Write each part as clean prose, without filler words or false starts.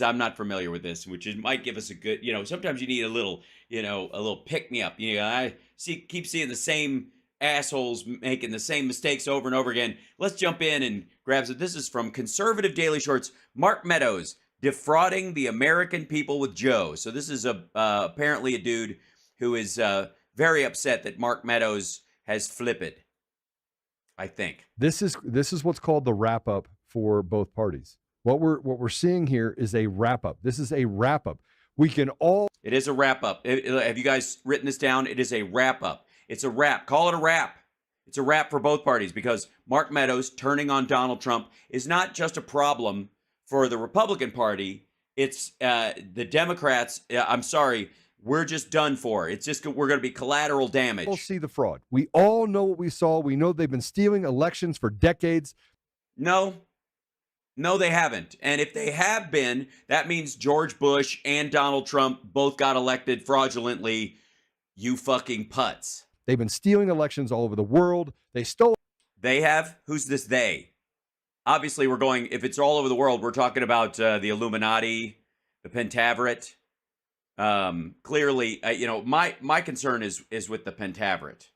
I'm not familiar with this, which might give us a good, sometimes you need a little, a little pick me up. I keep seeing the same assholes making the same mistakes over and over again. Let's jump in and grab some. This is from Conservative Daily Shorts. Mark Meadows defrauding the American people with Joe. So this is apparently a dude who is very upset that Mark Meadows has flipped. I think this is what's called the wrap up for both parties. What we're seeing here is a wrap up. This is a wrap up. It is a wrap up. Have you guys written this down? It is a wrap up. It's a wrap. Call it a wrap. It's a wrap for both parties because Mark Meadows turning on Donald Trump is not just a problem for the Republican Party. It's the Democrats. I'm sorry. We're just done for. It's just we're going to be collateral damage. We'll see the fraud. We all know what we saw. We know they've been stealing elections for decades. No, they haven't. And if they have been, that means George Bush and Donald Trump both got elected fraudulently. You fucking putz. They've been stealing elections all over the world. They have? Who's this they? Obviously, if it's all over the world, we're talking about the Illuminati, the Pentaveret. Clearly, my concern is with the Pentaveret,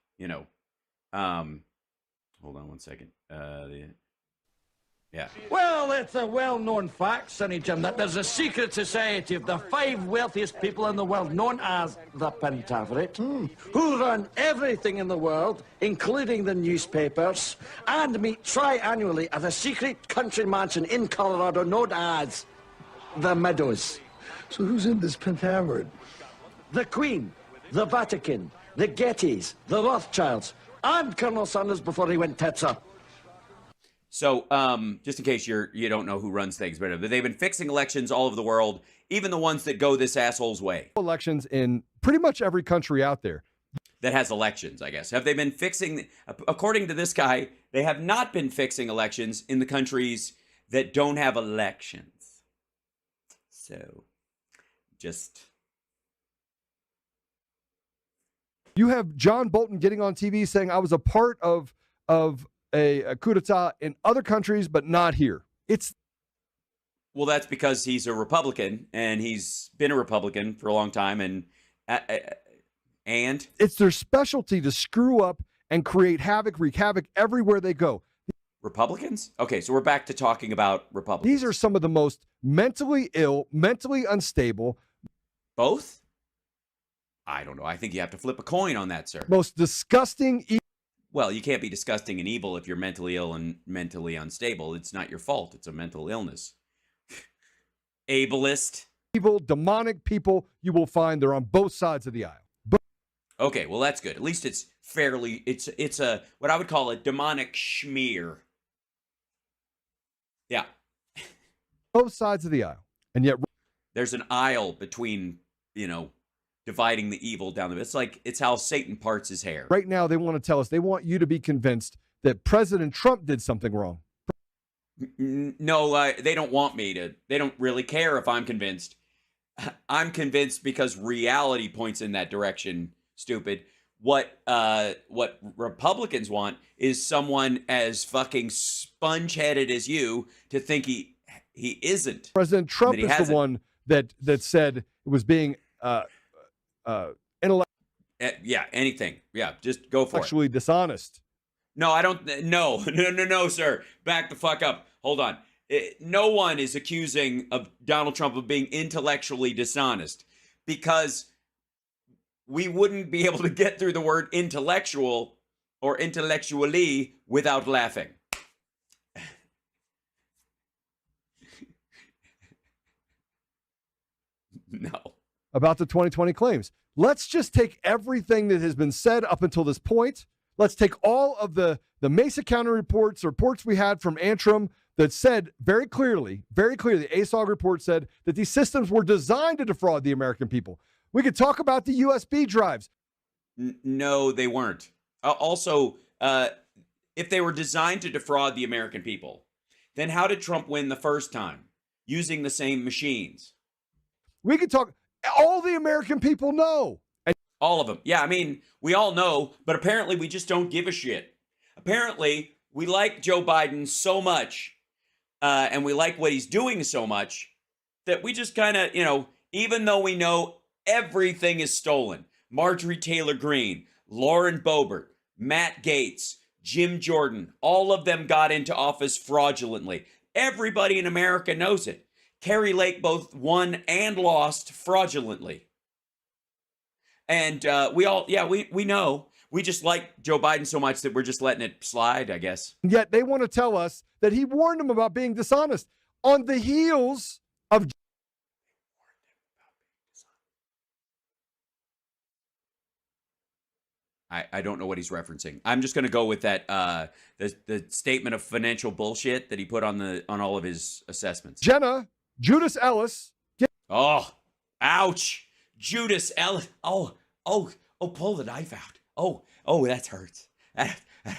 hold on one second. Yeah. Well, it's a well-known fact, Sonny Jim, that there's a secret society of the 5 wealthiest people in the world, known as the Pentaveret, who run everything in the world, including the newspapers, and meet tri-annually at a secret country mansion in Colorado known as the Meadows. So who's in this Pentaveret? The Queen, the Vatican, the Gettys, the Rothschilds, and Colonel Sanders before he went tits up. So, just in case you don't know who runs things, but they've been fixing elections all over the world, even the ones that go this asshole's way. Elections in pretty much every country out there. That has elections, I guess. Have they been fixing, according to this guy, they have not been fixing elections in the countries that don't have elections. So, just... You have John Bolton getting on TV saying, I was a part of a coup d'etat in other countries, but not here. Well, that's because he's a Republican, and he's been a Republican for a long time, and it's their specialty to screw up and create havoc, wreak havoc everywhere they go. Republicans? Okay, so we're back to talking about Republicans. These are some of the most mentally ill, mentally unstable. Both? I don't know. I think you have to flip a coin on that, sir. Most disgusting. Well, you can't be disgusting and evil if you're mentally ill and mentally unstable. It's not your fault. It's a mental illness. Ableist. Evil, demonic people you will find. They're on both sides of the aisle. Okay, well, that's good. At least it's fairly, it's a, what I would call a demonic schmear. Yeah. Both sides of the aisle. And yet there's an aisle between, dividing the evil down the middle. It's how Satan parts his hair. Right now, they want to tell us, they want you to be convinced that President Trump did something wrong. No, they don't want me to. They don't really care if I'm convinced. I'm convinced because reality points in that direction, stupid. What Republicans want is someone as fucking sponge-headed as you to think he isn't. President Trump is the one that said it was being... yeah, anything. Yeah, just go for it. Actually dishonest. No, I don't. No, sir. Back the fuck up. Hold on. No one is accusing of Donald Trump of being intellectually dishonest because we wouldn't be able to get through the word intellectual or intellectually without laughing. No. About the 2020 claims. Let's just take everything that has been said up until this point. Let's take all of the Mesa County reports we had from Antrim that said very clearly, the ASOG report said that these systems were designed to defraud the American people. We could talk about the USB drives. No, they weren't. Also, if they were designed to defraud the American people, then how did Trump win the first time? Using the same machines. We could talk... All the American people know. All of them. Yeah, I mean, we all know, but apparently we just don't give a shit. Apparently, we like Joe Biden so much, and we like what he's doing so much, that we just kind of, even though we know everything is stolen, Marjorie Taylor Greene, Lauren Boebert, Matt Gaetz, Jim Jordan, all of them got into office fraudulently. Everybody in America knows it. Carrie Lake both won and lost fraudulently. And we know. We just like Joe Biden so much that we're just letting it slide, I guess. Yet they want to tell us that he warned them about being dishonest on the heels of. I don't know what he's referencing. I'm just going to go with that the statement of financial bullshit that he put on all of his assessments. Jenna Judas Ellis. Oh, ouch. Judas Ellis. Oh, pull the knife out. Oh, that hurts.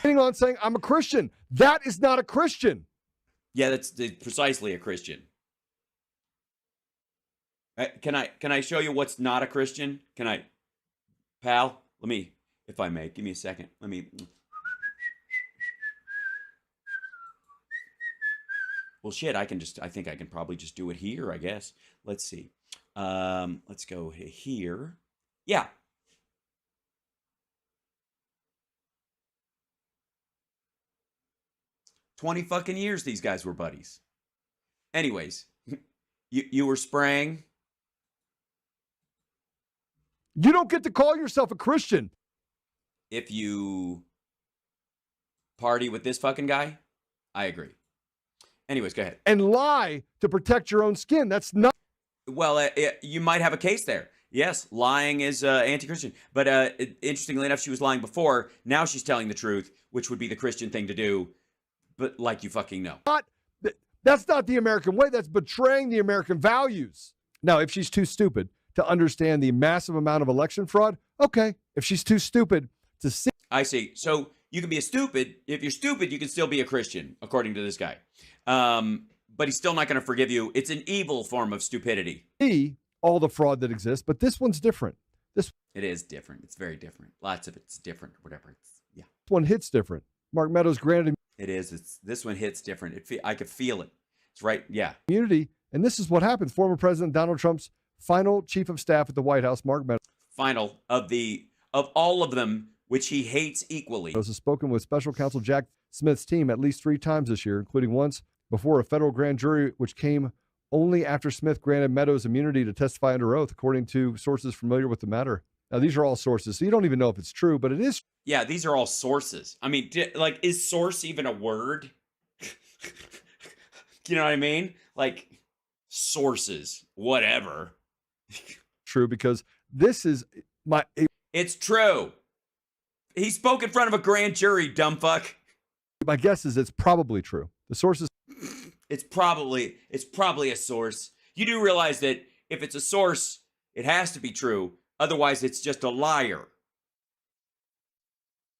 Getting on saying, I'm a Christian. That is not a Christian. Yeah, that's precisely a Christian. Can I show you what's not a Christian? Can I, pal? Let me, if I may, give me a second. Let me. Well, shit, I think I can probably just do it here, I guess. Let's see. Let's go here. Yeah. $20 fucking years these guys were buddies. Anyways, you were spraying. You don't get to call yourself a Christian if you party with this fucking guy. I agree. Anyways, go ahead. And lie to protect your own skin. That's not. Well, you might have a case there. Yes, lying is anti-Christian. But interestingly enough, she was lying before. Now she's telling the truth, which would be the Christian thing to do. But like you fucking know. That's not the American way. That's betraying the American values. Now, if she's too stupid to understand the massive amount of election fraud, okay. If she's too stupid to see. I see. So you can be a stupid. If you're stupid, you can still be a Christian, according to this guy. But he's still not going to forgive you. It's an evil form of stupidity. See all the fraud that exists, but this one's different. It is different. It's very different. Lots of it's different. Whatever. Yeah. This one hits different. Mark Meadows granted. It is. This one hits different. I could feel it. It's right. Yeah. Immunity, and this is what happens. Former President Donald Trump's final chief of staff at the White House, Mark Meadows. Final of all of them, which he hates equally. Meadows has spoken with Special Counsel Jack Smith's team at least 3 times this year, including once before a federal grand jury, which came only after Smith granted Meadows immunity to testify under oath, according to sources familiar with the matter. Now, these are all sources, so you don't even know if it's true, but it is. Yeah, these are all sources. I mean, is source even a word? You know what I mean? Like, sources, whatever. True, because this is It's true. He spoke in front of a grand jury, dumb fuck. My guess is it's probably true. The sources. It's probably a source. You do realize that if it's a source, it has to be true. Otherwise, it's just a liar.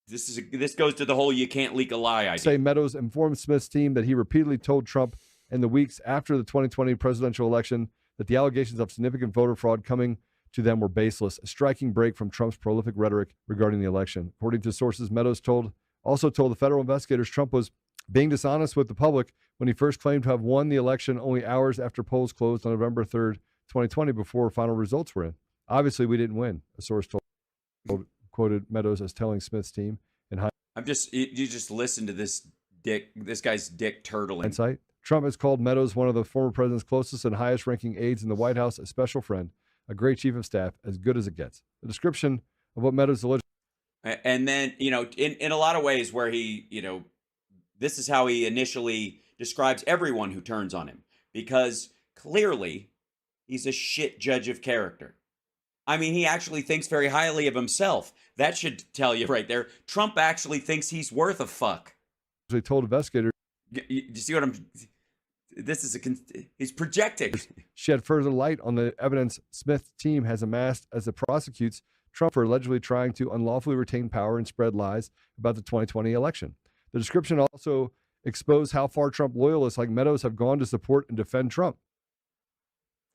This goes to the whole you can't leak a lie idea. Say Meadows informed Smith's team that he repeatedly told Trump in the weeks after the 2020 presidential election that the allegations of significant voter fraud coming to them were baseless, a striking break from Trump's prolific rhetoric regarding the election. According to sources, Meadows also told the federal investigators Trump was being dishonest with the public when he first claimed to have won the election only hours after polls closed on November 3rd, 2020, before final results were in. Obviously, we didn't win, a source quoted Meadows as telling Smith's team. You just listen to this guy's dick turtling. Insight. Trump has called Meadows, one of the former president's closest and highest ranking aides in the White House, a special friend, a great chief of staff, as good as it gets. The description of what Meadows alleged. And then, in a lot of ways where he, this is how he initially describes everyone who turns on him, because clearly he's a shit judge of character. I mean, he actually thinks very highly of himself. That should tell you right there. Trump actually thinks he's worth a fuck. They told investigators. You see what I'm... he's projecting. Shed further light on the evidence Smith's team has amassed as it prosecutes Trump for allegedly trying to unlawfully retain power and spread lies about the 2020 election. The description also exposed how far Trump loyalists like Meadows have gone to support and defend Trump.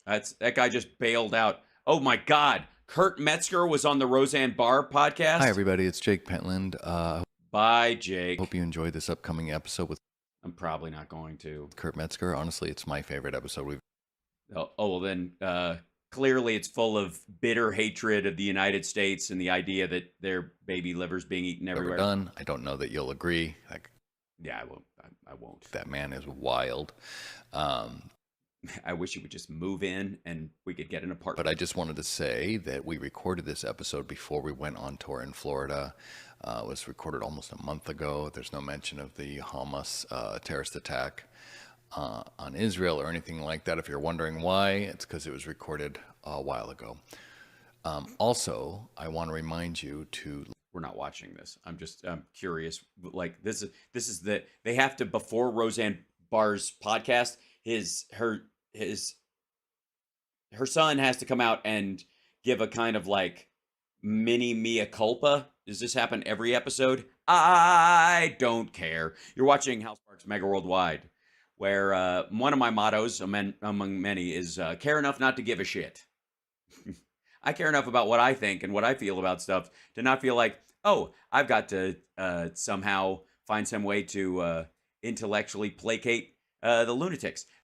That guy just bailed out. Oh my God. Kurt Metzger was on the Roseanne Barr podcast. Hi, everybody. It's Jake Pentland. Bye, Jake. Hope you enjoyed this upcoming episode with I'm probably not going to. Kurt Metzger. Honestly, it's my favorite episode we've. well, then clearly it's full of bitter hatred of the United States and the idea that their baby liver's being eaten Never everywhere. done. I don't know that you'll agree. Like, Yeah, I won't. I won't. that man is wild. I wish he would just move in and we could get an apartment. But I just wanted to say that we recorded this episode before we went on tour in Florida. It was recorded almost a month ago. There's no mention of the Hamas terrorist attack on Israel or anything like that. If you're wondering why, it's because it was recorded a while ago. Also, I want to remind you to... We're not watching this. I'm curious. Like this is the, they have to, before Roseanne Barr's podcast, her son has to come out and give a kind of like mini mea culpa. Does this happen every episode? I don't care. You're watching House Parks Mega Worldwide, where one of my mottos among many is care enough not to give a shit. I care enough about what I think and what I feel about stuff to not feel like, oh, I've got to somehow find some way to intellectually placate the lunatics.